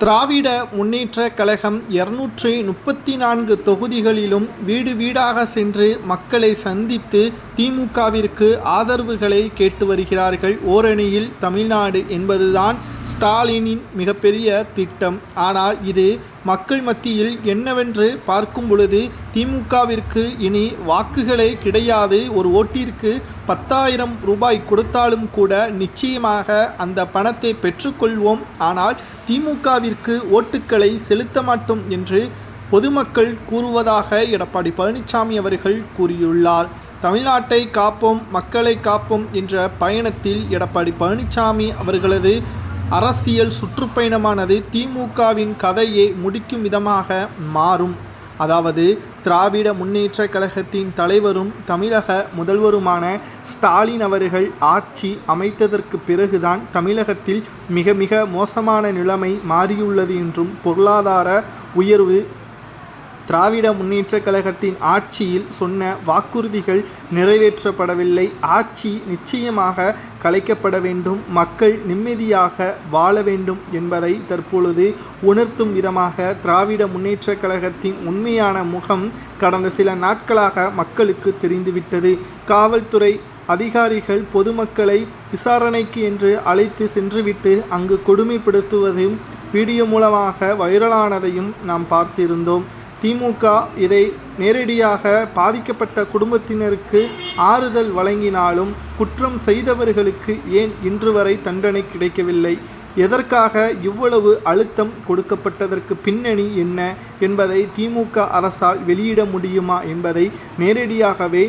திராவிட முன்னேற்றக் கழகம் 234 தொகுதிகளிலும் வீடு வீடாக சென்று மக்களை சந்தித்து திமுகவிற்கு ஆதரவுகளை கேட்டு வருகிறார்கள். ஓரணியில் தமிழ்நாடு என்பதுதான் ஸ்டாலினின் மிகப்பெரிய திட்டம். ஆனால் இது மக்கள் மத்தியில் என்னவென்று பார்க்கும் பொழுது திமுகவிற்கு இனி வாக்குகளே கிடையாது. ஒரு ஓட்டிற்கு 10,000 ரூபாய் கொடுத்தாலும் கூட நிச்சயமாக அந்த பணத்தை பெற்றுக்கொள்வோம், ஆனால் திமுகவிற்கு ஓட்டுக்களை செலுத்த மாட்டோம் என்று பொதுமக்கள் கூறுவதாக எடப்பாடி பழனிசாமி அவர்கள் கூறியுள்ளார். தமிழ்நாட்டை காப்போம், மக்களை காப்போம் என்ற பயணத்தில் எடப்பாடி பழனிசாமி அவர்களது அரசியல் சுற்றுப்பயணமானது திமுகவின் கதையை முடிக்கும் விதமாக மாறும். அதாவது திராவிட முன்னேற்றக் கழகத்தின் தலைவரும் தமிழக முதல்வருமான ஸ்டாலின் அவர்கள் ஆட்சி அமைத்ததற்கு பிறகுதான் தமிழகத்தில் மிக மிக மோசமான நிலைமை மாறியுள்ளது என்றும், பொருளாதார உயர்வு திராவிட முன்னேற்றக் கழகத்தின் ஆட்சியில் சொன்ன வாக்குறுதிகள் நிறைவேற்றப்படவில்லை, ஆட்சி நிச்சயமாக கலைக்கப்பட வேண்டும், மக்கள் நிம்மதியாக வாழ வேண்டும் என்பதை தற்பொழுது உணர்த்தும் விதமாக திராவிட முன்னேற்றக் கழகத்தின் உண்மையான முகம் கடந்த சில நாட்களாக மக்களுக்கு தெரிந்துவிட்டது. காவல்துறை அதிகாரிகள் பொதுமக்களை விசாரணைக்கு என்று அழைத்து சென்றுவிட்டு அங்கு கொடுமைப்படுத்துவதும் வீடியோ மூலமாக வைரலானதையும் நாம் பார்த்திருந்தோம். திமுக இதை நேரடியாக பாதிக்கப்பட்ட குடும்பத்தினருக்கு ஆறுதல் வழங்கினாலும் குற்றம் செய்தவர்களுக்கு ஏன் இன்று வரை தண்டனை கிடைக்கவில்லை? எதற்காக இவ்வளவு அழுத்தம் கொடுக்கப்பட்டதற்கு பின்னணி என்ன என்பதை திமுக அரசால் வெளியிட முடியுமா என்பதை நேரடியாகவே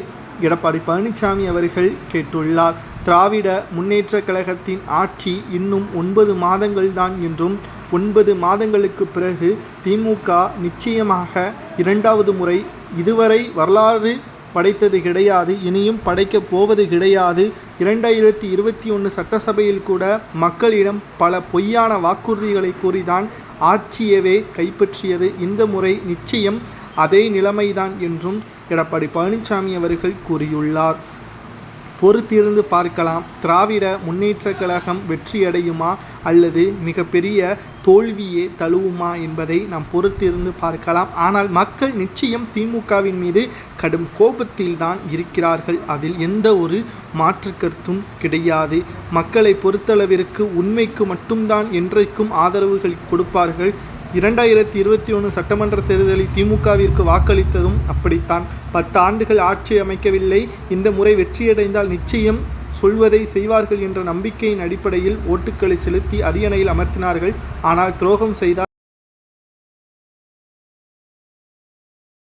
எடப்பாடி பழனிசாமி அவர்கள் கேட்டுள்ளார். திராவிட முன்னேற்றக் கழகத்தின் ஆட்சி இன்னும் 9 மாதங்கள் தான் என்றும் 9 மாதங்களுக்கு பிறகு திமுக நிச்சயமாக 2வது முறை இதுவரை வரலாறு படைத்தது கிடையாது, இனியும் படைக்கப் போவது கிடையாது. 2021 சட்டசபையில் கூட மக்களிடம் பல பொய்யான வாக்குறுதிகளை கூறிதான் ஆட்சியவே கைப்பற்றியது. இந்த முறை நிச்சயம் அதே நிலைமைதான் என்றும் எடப்பாடி பழனிசாமி அவர்கள் கூறியுள்ளார். பொறுத்திருந்து பார்க்கலாம். திராவிட முன்னேற்றக் கழகம் வெற்றியடையுமா அல்லது மிகப்பெரிய தோல்வியே தழுவுமா என்பதை நாம் பொறுத்திருந்து பார்க்கலாம். ஆனால் மக்கள் நிச்சயம் திமுகவின் மீது கடும் கோபத்தில்தான் இருக்கிறார்கள். அதில் எந்த ஒரு மாற்று கருத்தும் கிடையாது. மக்களை பொறுத்தளவிற்கு உண்மைக்கு மட்டும்தான் என்றைக்கும் ஆதரவுகள் கொடுப்பார்கள். 2021 சட்டமன்ற தேர்தலில் திமுகவிற்கு வாக்களித்ததும் அப்படித்தான். 10 ஆண்டுகள் ஆட்சி அமைக்கவில்லை, இந்த முறை வெற்றியடைந்தால் நிச்சயம் சொல்வதை செய்வார்கள் என்ற நம்பிக்கையின் அடிப்படையில் ஓட்டுக்களை செலுத்தி அரியணையில் அமர்த்தினார்கள். ஆனால் துரோகம் செய்தால்